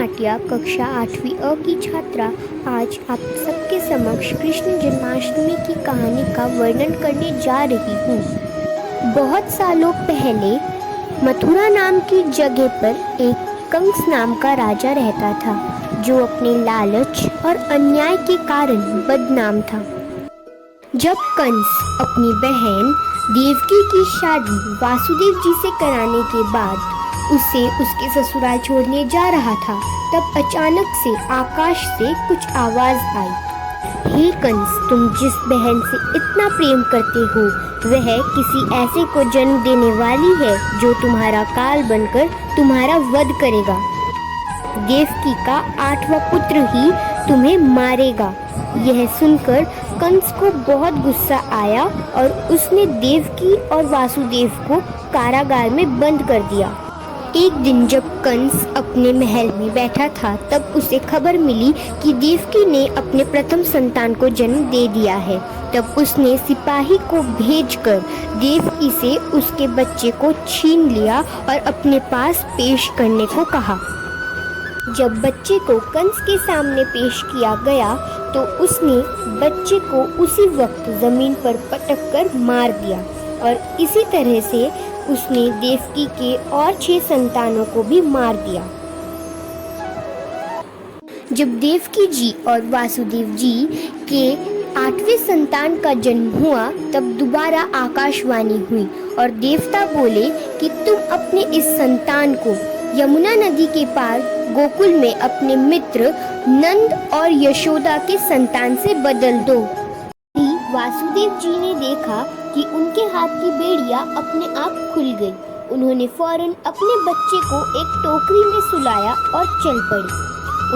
भाटिया कक्षा 8वीं अ की छात्रा आज आप सबके समक्ष कृष्ण जन्माष्टमी की कहानी का वर्णन करने जा रही हूँ। बहुत सालों पहले मथुरा नाम की जगह पर एक कंस नाम का राजा रहता था, जो अपने लालच और अन्याय के कारण बदनाम था। जब कंस अपनी बहन देवकी की शादी वासुदेव जी से कराने के बाद उसे उसके ससुराल छोड़ने जा रहा था, तब अचानक से आकाश से कुछ आवाज आई। हे कंस, तुम जिस बहन से इतना प्रेम करते हो वह किसी ऐसे को जन्म देने वाली है जो तुम्हारा काल बनकर तुम्हारा वध करेगा। देवकी का 8वां पुत्र ही तुम्हें मारेगा। यह सुनकर कंस को बहुत गुस्सा आया और उसने देवकी और वासुदेव को कारागार में बंद कर दिया। एक दिन जब कंस अपने महल में बैठा था, तब उसे खबर मिली कि देवकी ने अपने प्रथम संतान को जन्म दे दिया है। तब उसने सिपाही को भेजकर देवकी से उसके बच्चे को छीन लिया और अपने पास पेश करने को कहा। जब बच्चे को कंस के सामने पेश किया गया तो उसने बच्चे को उसी वक्त जमीन पर पटक कर मार दिया और इसी तरह से उसने देवकी के और 6 संतानों को भी मार दिया। जब देवकी जी और वासुदेव जी के 8वें संतान का जन्म हुआ, तब दोबारा आकाशवाणी हुई और देवता बोले कि तुम अपने इस संतान को यमुना नदी के पार गोकुल में अपने मित्र नंद और यशोदा के संतान से बदल दो। वासुदेव जी ने देखा कि उनके हाथ की बेड़ियां अपने आप खुल गई। उन्होंने फौरन अपने बच्चे को एक टोकरी में सुलाया और चल पड़े।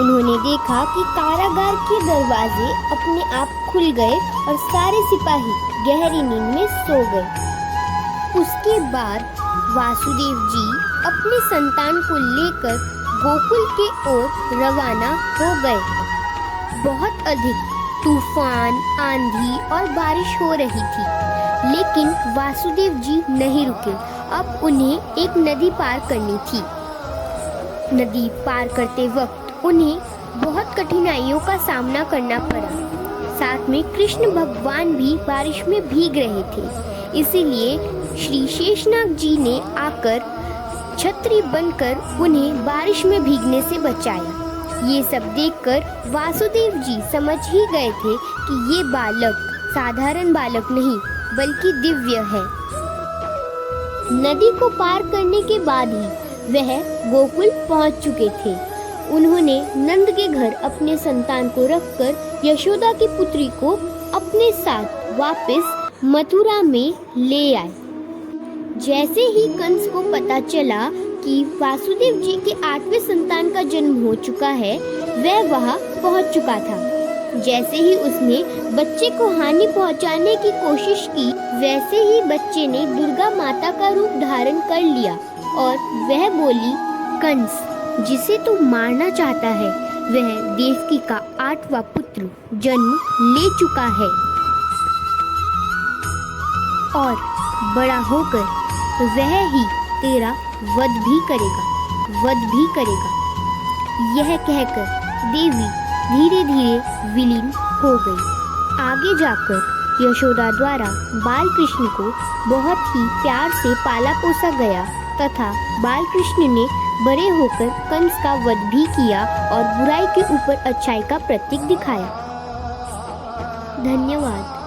उन्होंने देखा कि कारागार के दरवाजे अपने आप खुल गए और सारे सिपाही गहरी नींद में सो गए। उसके बाद वासुदेव जी अपने संतान को लेकर गोकुल के ओर रवाना हो गए। बहुत अधिक तूफान, आंधी और बारिश हो रही थी, लेकिन वासुदेव जी नहीं रुके। अब उन्हें एक नदी पार करनी थी। नदी पार करते वक्त उन्हें बहुत कठिनाइयों का सामना करना पड़ा। साथ में कृष्ण भगवान भी बारिश में भीग रहे थे, इसीलिए श्री शेषनाग जी ने आकर छतरी बनकर उन्हें बारिश में भीगने से बचाया। ये सब देखकर वासुदेव जी समझ ही गए थे कि ये बालक साधारण बालक नहीं बल्कि दिव्य है। नदी को पार करने के बाद ही वह गोकुल पहुंच चुके थे। उन्होंने नंद के घर अपने संतान को रखकर यशोदा की पुत्री को अपने साथ वापस मथुरा में ले आए। जैसे ही कंस को पता चला कि वासुदेव जी के 8वें संतान का जन्म हो चुका है, वह वहां पहुंच चुका था। जैसे ही उसने बच्चे को हानि पहुंचाने की कोशिश की, वैसे ही बच्चे ने दुर्गा माता का रूप धारण कर लिया और वह बोली, कंस, जिसे तू मारना चाहता है वह देवकी का 8वां पुत्र जन्म ले चुका है और बड़ा होकर वह ही तेरा वध भी करेगा। यह कहकर देवी धीरे धीरे विलीन हो गई। आगे जाकर यशोदा द्वारा बाल कृष्ण को बहुत ही प्यार से पाला पोसा गया तथा बाल कृष्ण ने बड़े होकर कंस का वध भी किया और बुराई के ऊपर अच्छाई का प्रतीक दिखाया। धन्यवाद।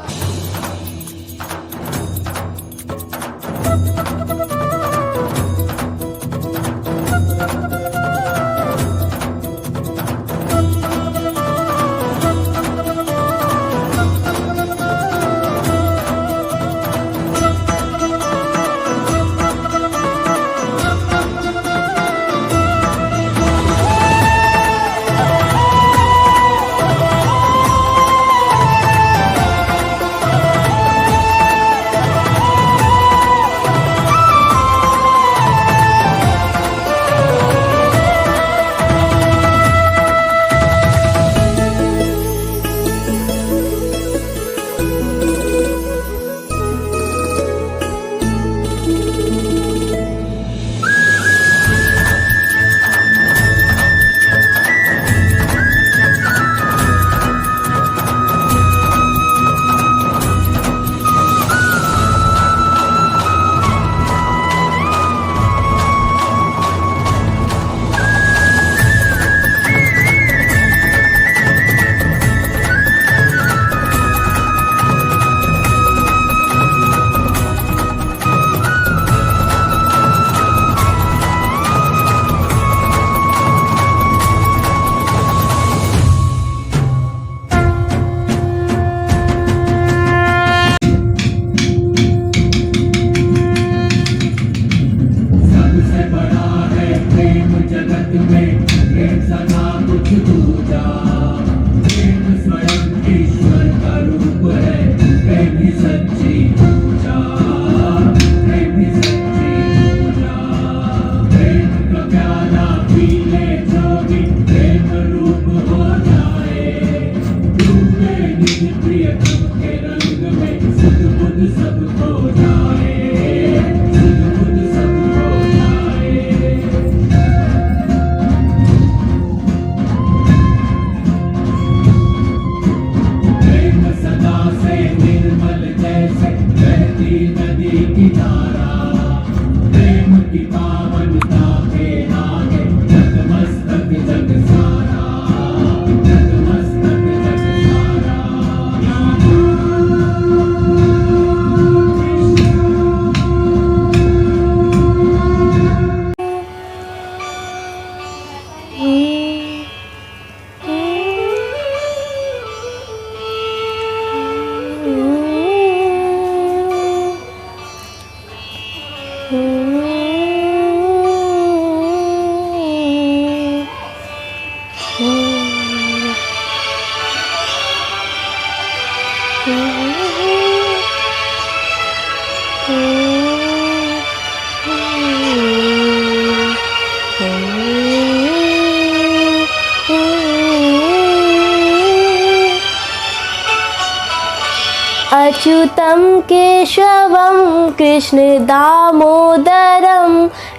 अच्युतं केशवं कृष्ण दामोदरं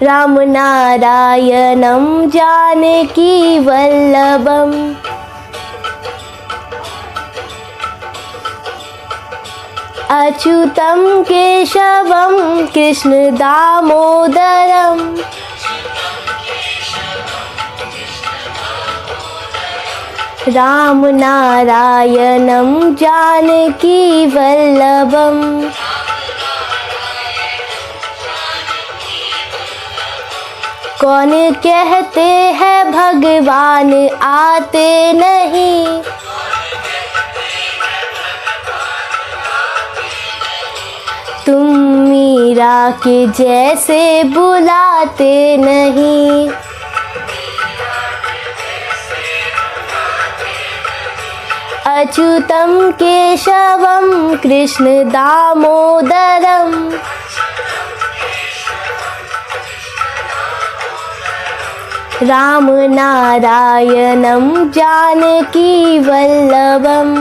रामनारायणं जानकी वल्लभम्। अच्युतं केशवं कृष्ण दामोदरं रामनारायणं जानकी वल्लभम्। कौन कहते हैं भगवान आते नहीं, तुम मीरा के जैसे बुलाते नहीं। अच्युतं केशवं कृष्ण दामोदरं रामनारायणं जानकी वल्लभम्।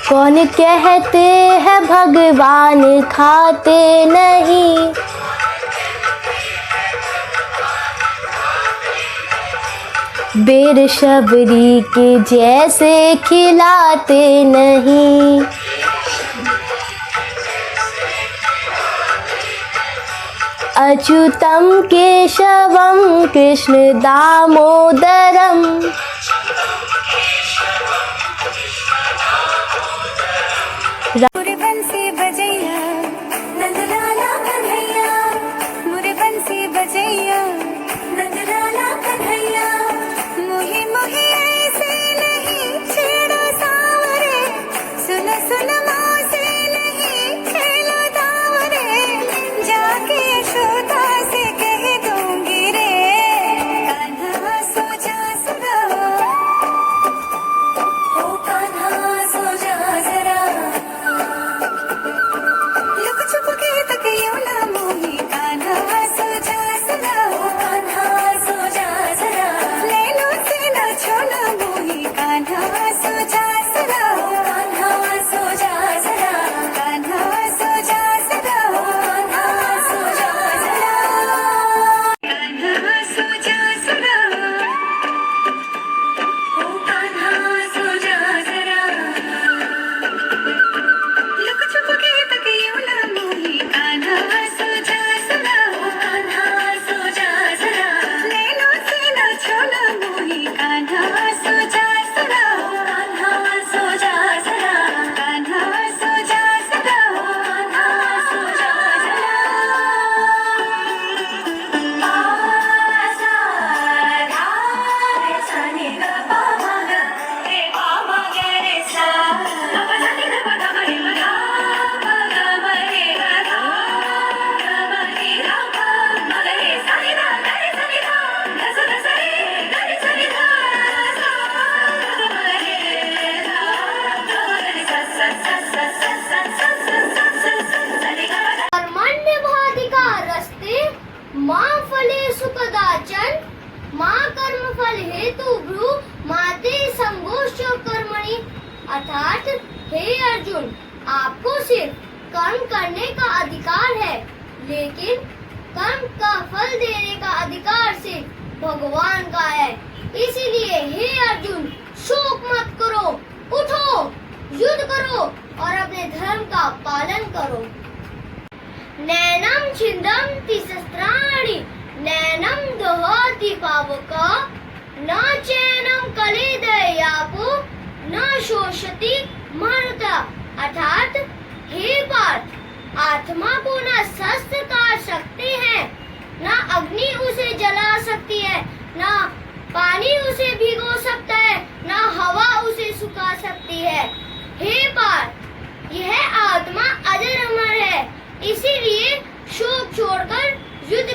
कौन कहते हैं भगवान खाते नहीं, बेर शबरी के जैसे खिलाते नहीं। अच्युतं केशवं कृष्ण दामोदरं मुरे बंसी बजैया नंदलाला कन्हैया, मुरे बंसी बजैया नंदलाला कन्हैया। मुही मुही ऐसे नहीं छेड़ो सावरे, सुन सुन मौसे नहीं खेलो दावरे। जाके यशोदा से कह दूंगी रे, कान्हा सो जा सुना, ओ कान्हा सो जा जरा। लुक छुप के तकियों ना मोही, कान्हा सो जा सुना, ओ कान्हा सो जा जरा। नैनों से ना छोना मोही, कान्हा सो जा सुना, ओ कान्हा सो जा जरा। कान्हा सो जा सुना, ओ कान्हा सो जा जरा। कान्हा सो जा सुना, ओ कान्हा सो जा जरा। लुक छुप के तकियों ना मोही, कान्हा सो जा सुना, ओ कान्हा सो जा जरा। नैनों से ना छोना मोही, कान्हा सो जा सुना, ओ कान्हा सो जा जरा। कान्हा सो जा सुना, ओ कान्हा सो जा जरा। आसा धा रे सा नि ग पा म ग रे पा म ग रे सा। ग सा नि ध प ध म रे म गा म ग म रे ग धा ग म रे धा प म ग रे सा नि धा ग रे सा नि धा ग स ग स रे ग रे सा नि धा सा ग म रे धा ग म रे सा सा सा सा सा सा सा सा सा सा रे ग म ग। कर्मण्यवाधिकार रस्ते माँ फले सुखदाचन, माँ कर्म फल हेतु भ्रू माते संगोष्ठ कर्मणि। अर्थात हे अर्जुन, आपको सिर्फ कर्म करने का अधिकार है, लेकिन कर्म का फल देने का अधिकार सिर्फ भगवान का है। इसीलिए हे अर्जुन, शोक मत करो, उठो, युद्ध करो और अपने धर्म का पालन करो। नैनम छिंदम तिसस्त्राणि नैनम दहति पावक, न चैनम कलेदयापो न शोषति मरुता। अर्थात हे पार्थ, आत्मा को न शस्त्र काट सकते हैं, न अग्नि उसे जला सकती है, न पानी उसे भिगो सकता है, न हवा उसे सुखा सकती है। हे पार्थ, यह आत्मा अजर अमर है, इसीलिए शोक छोड़कर युद्ध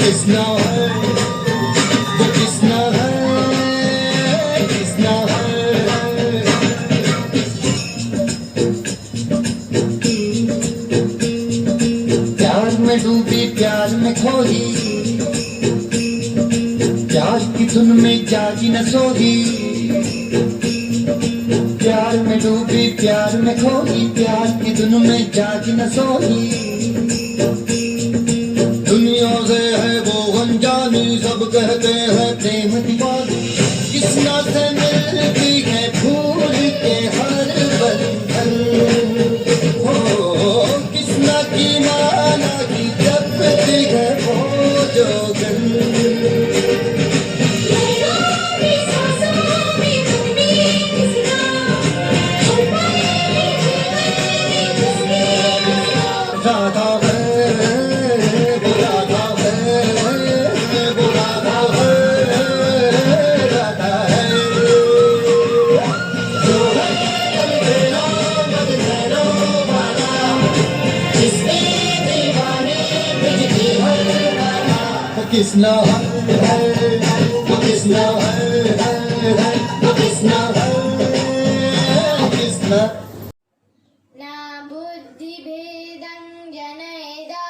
किसना है वो किसना है किसना है प्यार में डूबी प्यार में खोई प्यार की धुन में जागी न सोई प्यार में डूबी प्यार में खोई प्यार की धुन में जागी न सोई दुनिया से है वो अनजानी सब कहते हैं प्रेम दीवानी किसना से मिलती है फूल के हर बंधन हो किसना की माना की जपती है वो जोगन राधा है वो राधा है वो राधा है राधा है जो है अलबेला मदनैनो वाला जिसके दीवाने बिजली हर वाला वो किसना है वो किसना है वो किसना है किसना न बुद्धिभेदं जनयेदा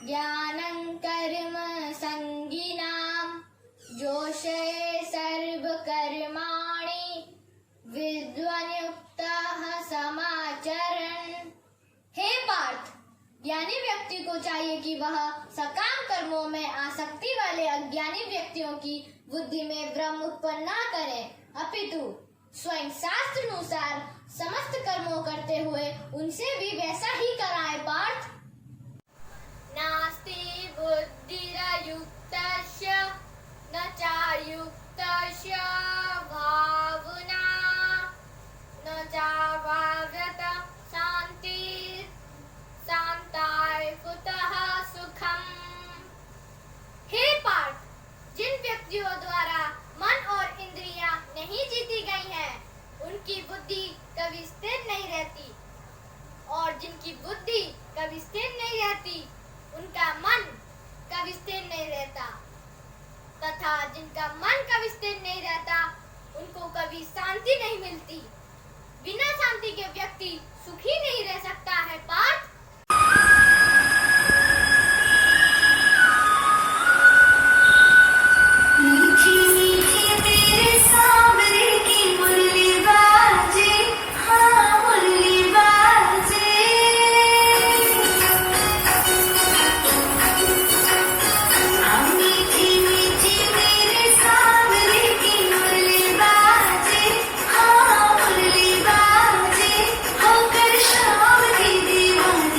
ज्ञानं कर्म संगिनां जोषये सर्वकर्माणि विद्वन्युक्तः समाचरन्। हे पार्थ, ज्ञानी व्यक्ति को चाहिए कि वह सकाम कर्मों में आसक्ति वाले अज्ञानी व्यक्तियों की बुद्धि में भ्रम उत्पन्न न करे, अपितु स्वयं शास्त्र अनुसार समस्त कर्मों करते हुए उनसे भी वैसा ही कराए। पार्थ, नास्ति बुद्धिरयुक्तस्य न चायुक्तस्य भावना न चावाव्रत शांति शांताय कुतः सुखम। हे पार्थ, जिन व्यक्तियों द्वारा मन और इंद्रियां नहीं जीती गई हैं, उनकी बुद्धि कभी स्थिर नहीं रहती, और जिनकी बुद्धि कभी स्थिर नहीं रहती उनका मन कभी स्थिर नहीं रहता, तथा जिनका मन कभी स्थिर नहीं रहता उनको कभी शांति नहीं मिलती। बिना शांति के व्यक्ति सुखी नहीं रह सकता है। पार्थ, मीठी मीठी तेरे सांवरे की मुरली बाजे, हाँ मुरली बाजे। मीठी मीठी तेरे सांवरे की मुरली बाजे, हाँ मुरली बाजे। होकर शाम की दीवानी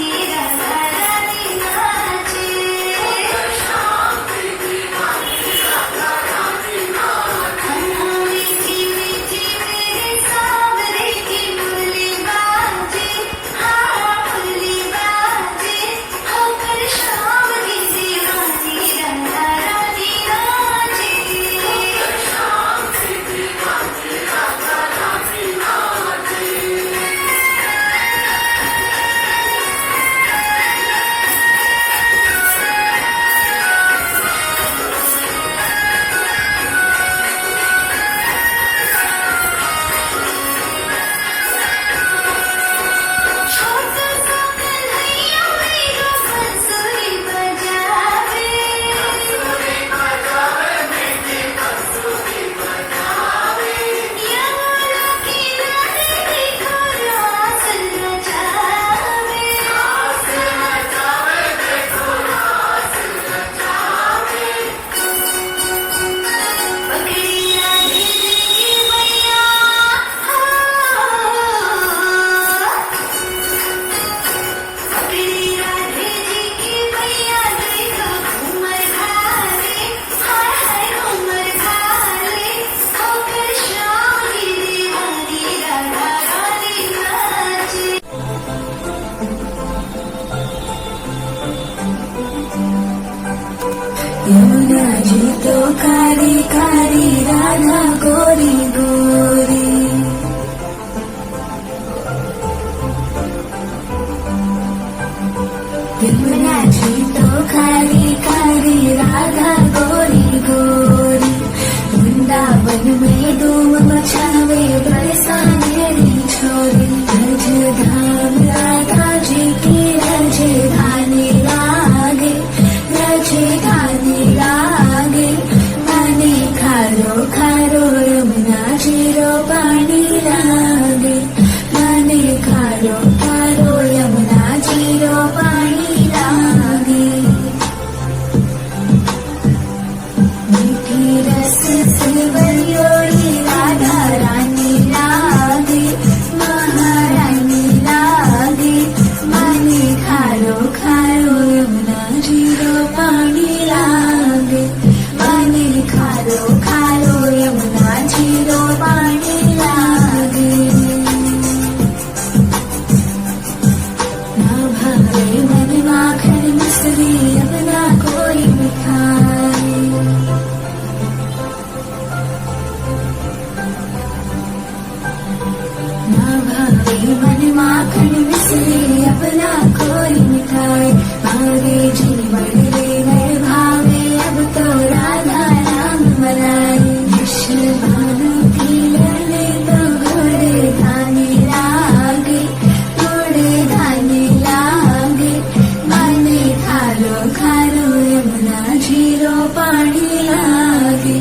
पाणी लागे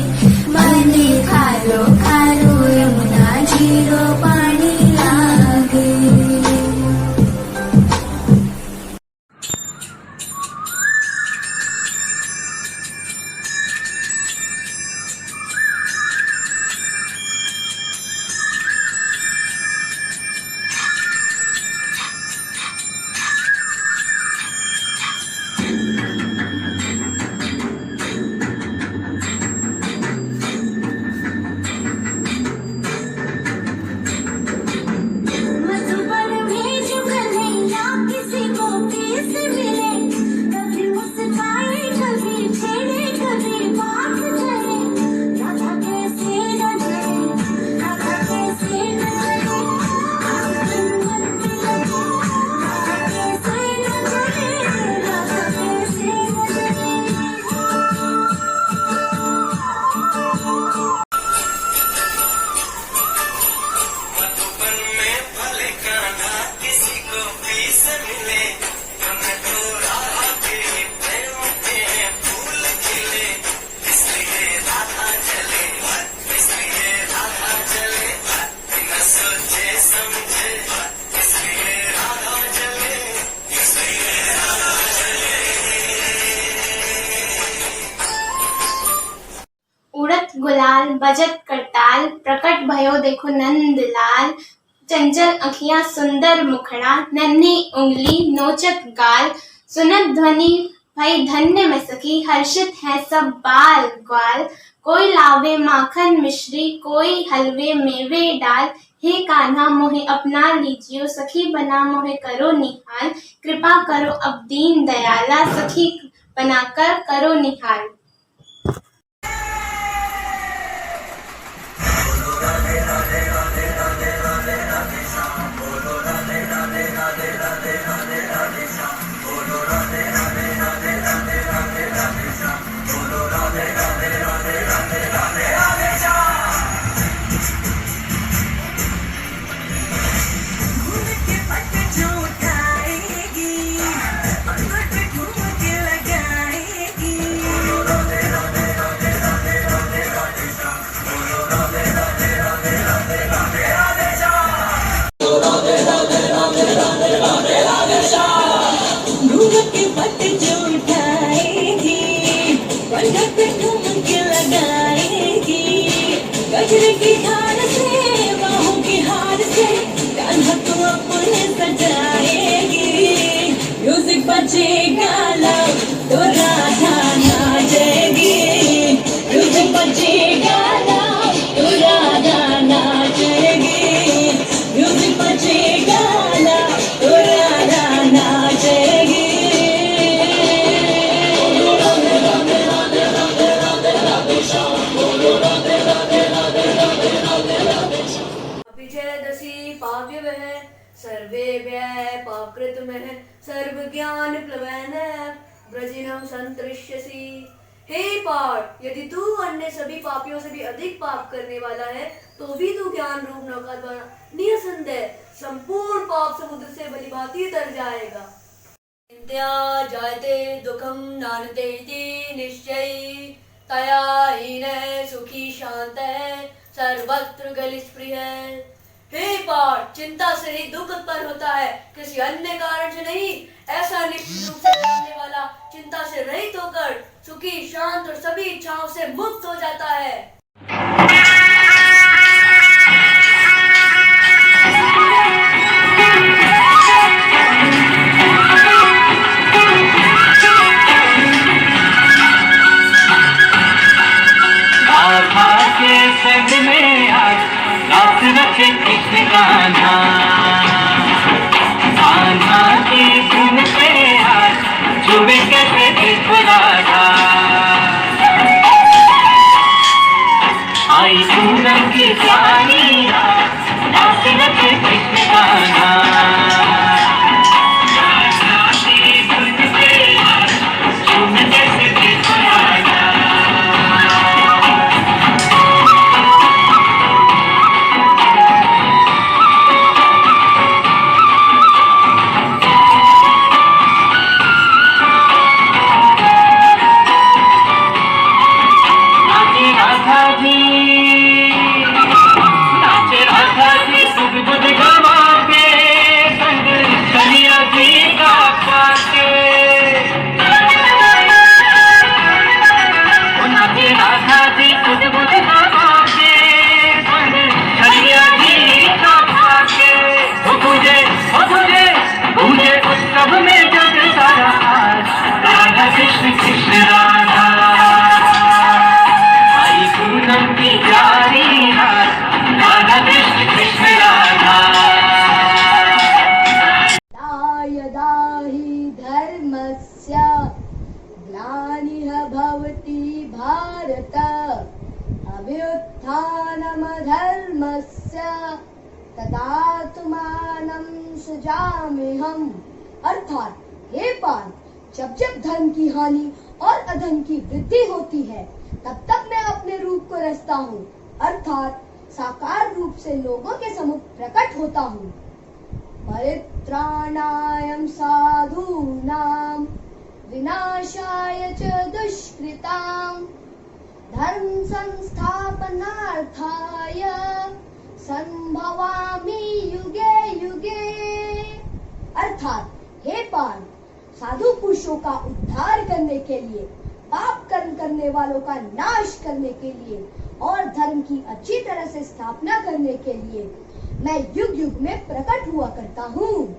મને ખારો ખારો યમુના જીરો પાણી લાગે मधुबन में जो कन्हैया किसी को किस मिले कभी मुस्काए कभी छेड़े कभी बात करे राधा कैसे न जले राधा कैसे न जले आंगन बनती लगे राधा कैसे न जले राधा कैसे न जले मधुबन में भले कान्हा किसी को भी से मिले हमें तो राधा के प्रेम के फूल खिले इसलिए राधा चले बिना सोचे समझे इसलिए राधा चले इसलिए राधा उड़त गुलाल बजत करताल प्रकट भयो देखो नंद लाल चंचल अखियां सुंदर मुखड़ा नन्ही उंगली नोचत गाल सुनत ध्वनि भई धन्य में सखी हर्षित है सब बाल ग्वाल कोई लावे माखन मिश्री कोई हलवे मेवे डाल हे कान्हा मोहे अपना लीजियो सखी बना मोहे करो निहाल कृपा करो अब दीन दयाला सखी बनाकर करो निहाल घूम के पट जो उठाएगी अंगूठ पे घूम के लगाएगी घूम के पट जो उठाएगी अंगूठ पे घूम के लगाएगी गजरे की धार से बाहों की हार से कान्हा को अपने सजाएगी म्यूजिक बजेगा लव तो राधा नाचेगी म्यूजिक बजेगा लव तो राधा नाचेगी म्यूजिक बजेगा लव तो राधा नाचेगी अभिचेदसि पाव्यवः सर्वे व्यय पाकृतमः सर्व ज्ञान प्लवैन ब्रजिनम संतरिष्यसि। हे पार्थ, यदि तू अन्य सभी पापियों से भी अधिक पाप करने वाला है तो भी तू ज्ञान रूप नौका द्वारा निसंदेह संपूर्ण पाप समुद्र से भलीभांति तर जाएगा। चिंत्या जायते दुखम नानते इति निश्चयी तया हीनः सुखी शान्तः सर्वत्र गलिस्पृहः। हे पार्थ, चिंता से ही दुख उत्पन्न होता है, किसी अन्य कारण से नहीं। ऐसा निश्चित रूप से जानने वाला चिंता से रहित होकर सुखी शांत और सभी इच्छाओं से मुक्त हो जाता है। राधा के संग में आज रात रखे कृष्ण कान्हा कान्हा के धुन पे आज जुबे कैसे देखो राधा अभ्युत्थानमधर्मस्य तदात्मानं सृजाम्यहम्। अर्थात हे पार्थ, जब जब धर्म की हानि और अधर्म की वृद्धि होती है तब तब मैं अपने रूप को रचता हूँ, अर्थात साकार रूप से लोगों के सम्मुख प्रकट होता हूँ। परित्राणाय साधूनां विनाशाय च दुष्कृतां धर्म संस्थापनार्थाय संभवामि युगे युगे। अर्थात हे पार्थ, साधु पुरुषों का उद्धार करने के लिए, पाप कर्म करने वालों का नाश करने के लिए और धर्म की अच्छी तरह से स्थापना करने के लिए मैं युग युग में प्रकट हुआ करता हूँ।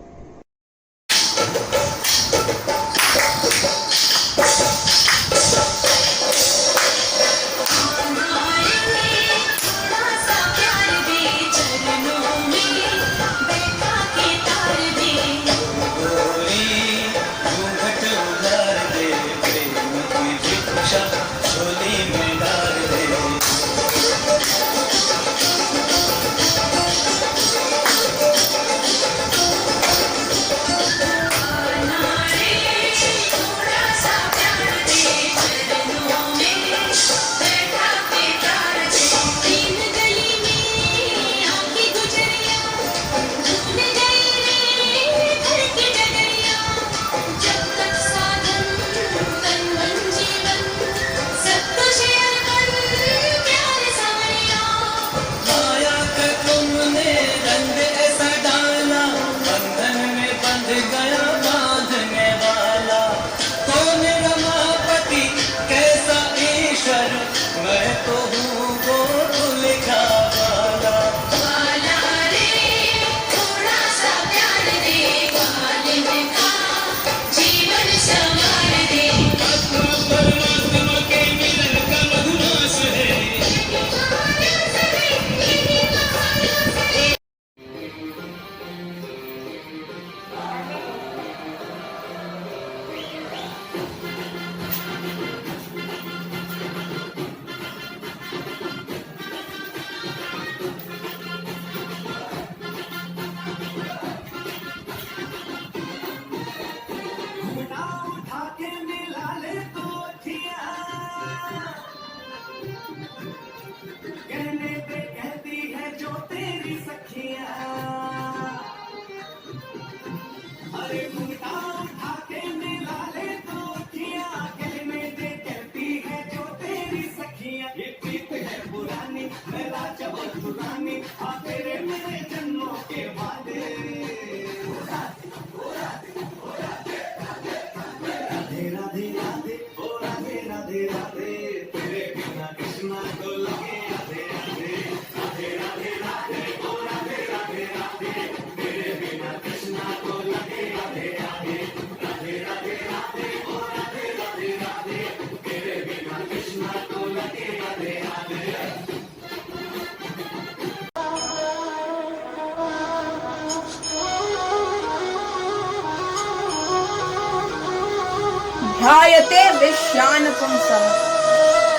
ध्यायते विश्यान पुंसः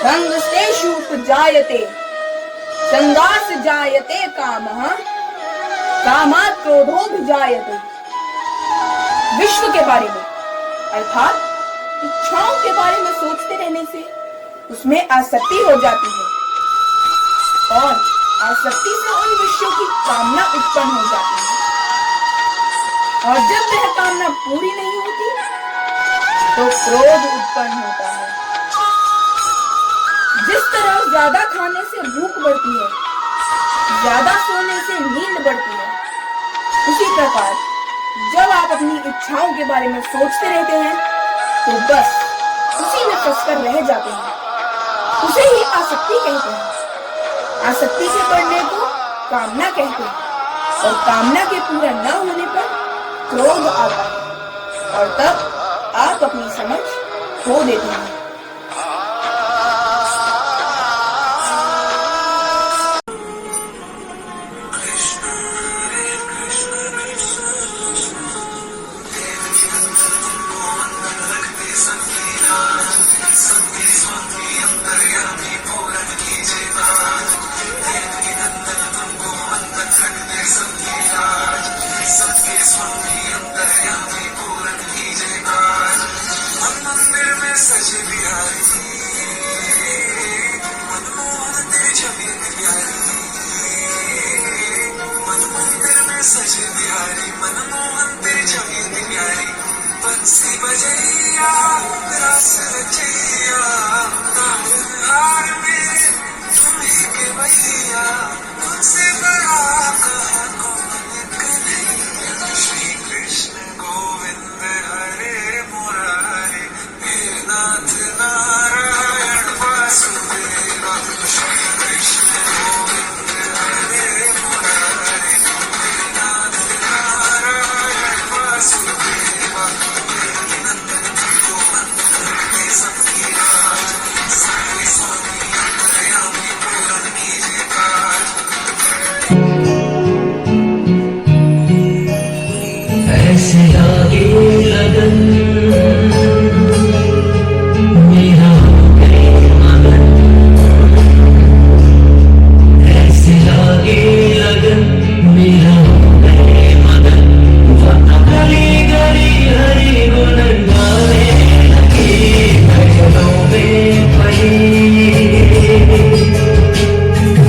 रंगस्तेषु उपजायते संगास जायते कामः कामात् क्रोधोऽभिजायते। विश्व के बारे में अर्थात इच्छाओं के बारे में सोचते रहने से उसमें आसक्ति हो जाती है और आसक्ति से उन विषयों की कामना उत्पन्न हो जाती है और जब वह कामना पूरी नहीं होती तो क्रोध उत्पन्न होता है। जिस तरह ज्यादा खाने से भूख बढ़ती है, ज्यादा सोने से नींद बढ़ती है, उसी प्रकार जब आप अपनी इच्छाओं के बारे में सोचते रहते हैं तो बस उसी में फंसकर रह जाते हैं। उसे ही आसक्ति कहते हैं। आसक्ति से बढ़ने को कामना कहते हैं और कामना के पूरा न होने पर क्रोध आता है और तब आप अपनी समझ खो देते हैं। सबके अंतर्यामी सजे बिहारी मनमोहन तेरी छवि प्यारी मनमोहन में सजे बिहारी मनमोहन तेरी छवि प्यारी बंसी बजैया रस रचैया हार में तुम ही के भैया तुमसे बड़ा कहा कौन कन्हैया श्री कृष्ण गोविंद हरे मुरारे हे नाथ नारायण वासुदेवा श्री कृष्ण गोविंद हरे मुरारे हे नाथ नारायण वासुदेवा नंदन को मंदन के सबकी राज सारे स्वामी अंतर्यामी पूर्ण कीजिए काज ऐसे लागे लगन मेरा हो गए मगन ऐसे लागे लगन मेरा हो गए मगन गली गली हरी गुण गाने लगे गजलों में पड़ी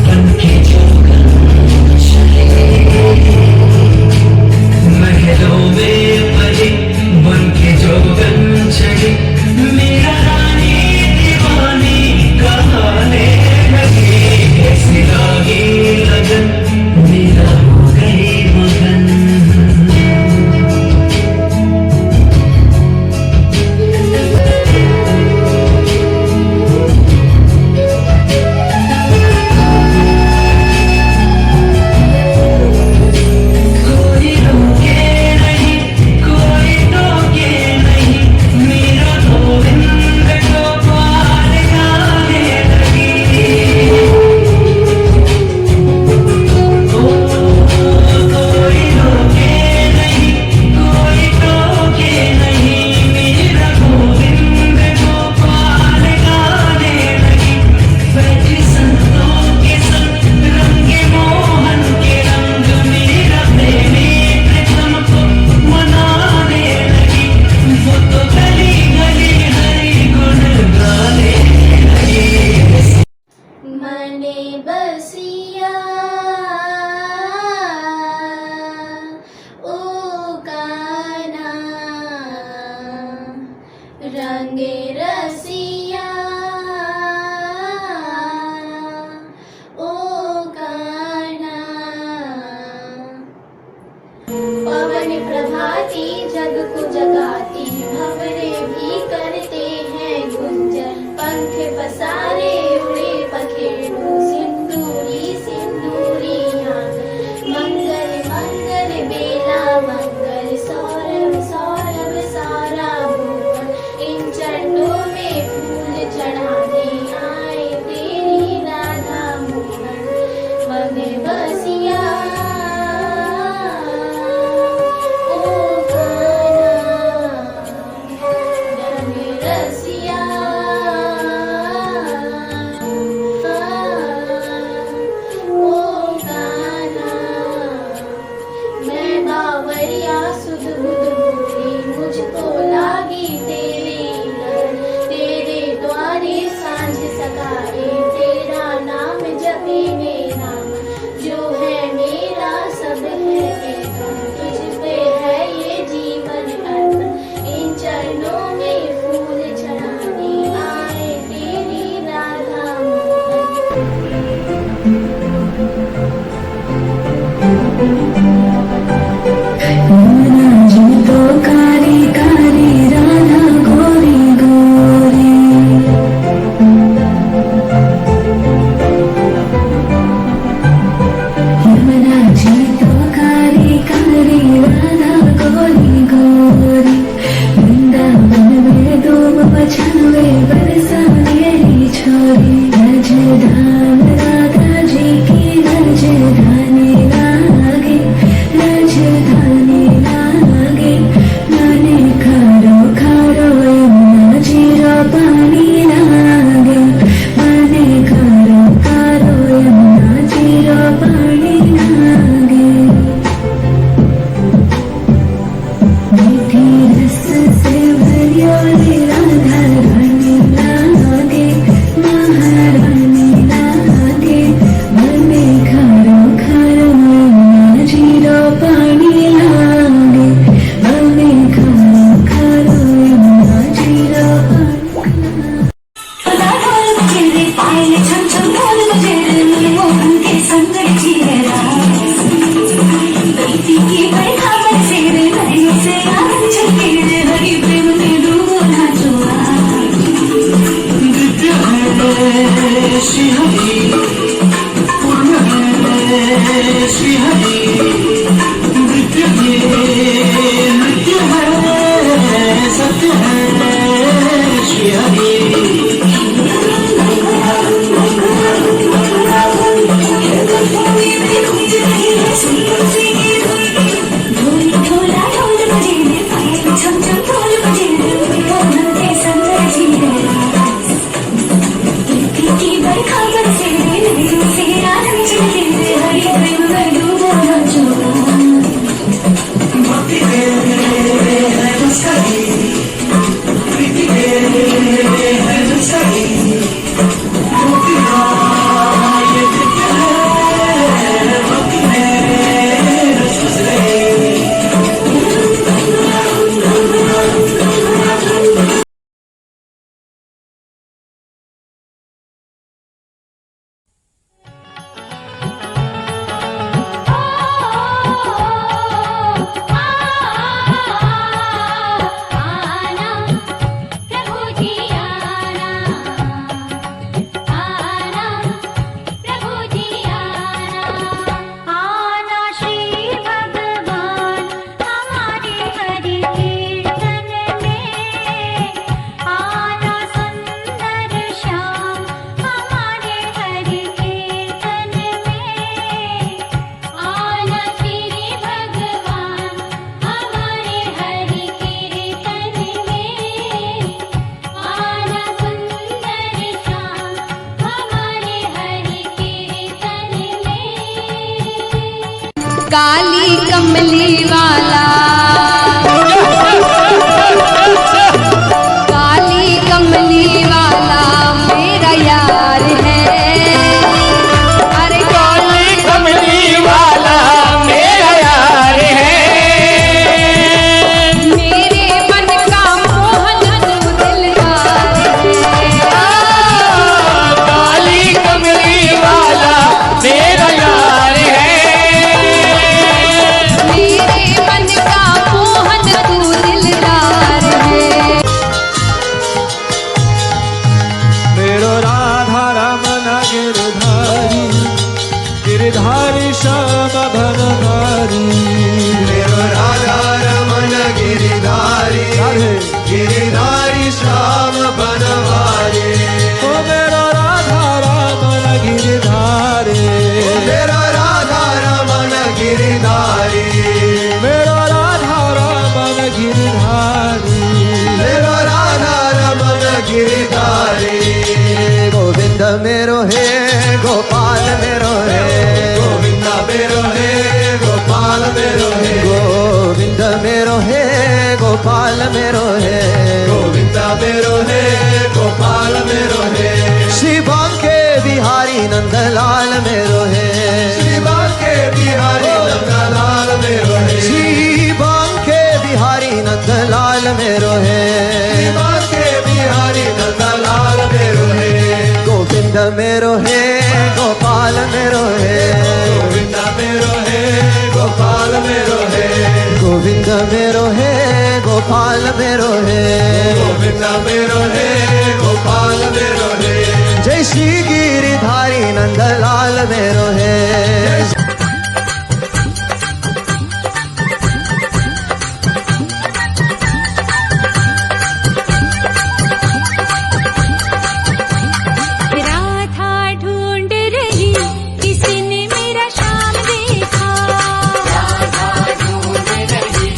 बन के जोगन चले महलों में पले बन के जोगन चढ़े मेरा रानी दीवानी कहाने लगे ऐसे लागे लगन मेरा हो गई मगन कोई रोके नहीं कोई टोके नहीं मेरा गोविंद गोपाल गाने लगी कोई रोके नहीं कोई टोके नहीं मेरा गोविंद गोपाल गाने लगी बैठी संतों के संग रंगे मोहन के रंग मेरा प्रेमी प्रीतम को मनाने लगी वो तो गली गली हरि गुण गाने लगी मने बसिया ओ गाना रंगे रसिया ओ गाना पवन प्रभाती जग को जगाती भंवरे भी करते हैं गुंजन पंख पसारे उड़े पखेरु सिंदूरी सिंदूरियां मंगल मंगल बेला मंगल सौरभ सौरभ सारा भुवन इन चरणों में फूल चढ़ाने आए तेरी राधा मोहन मन बसिया ओ गाना रंग रसिया ओ गाना मैं बावरिया सुध बुध बोली मुझको लागी तेरी लड़ तेरे द्वारे सांझ सकारे तेरा नाम जपे मेरा जो है मेरा सब है तेरा तुझ पे है ये जीवन अर्पण इन चरणों में फूल चढ़ाने आए तेरी राधा मोहन जी तो कारी कारी राधा गोरी गोरी यमुना जी तो कारी कारी राधा गोरी गोरी वृंदावन में धूम मचावे बरसा मेरी छोरी राजधाम राधा जी की राजधानी लागे राजधानी लागे माने खारो खारो यमुना जी रो पानी लागे माने खारो खारो यमुना जी रो पानी लागे मीठी रस से भरियो रे राधा रानी श्रीहरि पूर्ण है श्रीहरि नृत्य है सत्य है श्रीहरि काली कमली वाला काली कमली वाला मेरा यार है अरे काली कमली वाला मेरा यार है मेरे मन का मोहन तू दिलदार है काली कमली वाला मेरा यार है मेरे मन का मोहन तू दिलदार है मेरो राधा रमन गिरधारी गिरधारी श्याम बनधारी मेरो राधा रमन गिरधारी गिरधारी श्याम बनवारी ओ मेरो राधा रमन गिरधारी मेरो राधा रमन गिरधारी मेरो राधा रमन गिरधारी मेरो राधा रमन गिरधारी गोविंद मेरो है गोपाल मेरो है गोविंद मेरो है गोपाल मेरो है गोविंद मेरो है गोपाल मेरो है गोविंद मेरो है गोपाल मेरो है श्री बांके बिहारी नंदलाल मेरो है श्री बांके बिहारी नंदलाल मेरो है श्री बांके बिहारी नंदलाल मेरो है श्री बांके बिहारी नंदलाल मेरो है गोविंद मेरो है गोपाल मेरो है गोविंद मेरो है गोपाल मेरो है गोविंद मेरो है गोपाल मेरो है गोविंद मेरो है गोपाल मेरो है जय श्री गिरिधारी नंदलाल मेरो है राधा ढूंढ रही किसी ने मेरा शाम देखा राधा ढूंढ रही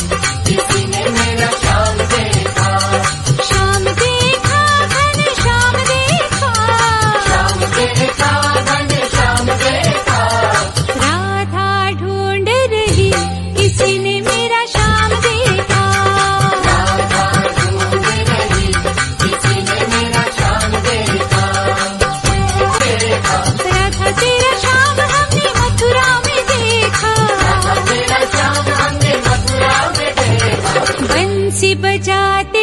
किसी ने मेरा शाम देखा शाम देखा घन श्याम देखा शाम देखा घन श्याम देखा राधा ढूंढ रही किसी ने मेरा शाम देखा राधा ढूंढ रही किसी ने मेरा शाम देखा राधा तेरा शाम हमने मथुरा में देखा राधा तेरा शाम हमने मथुरा में देखा बंसी बजाते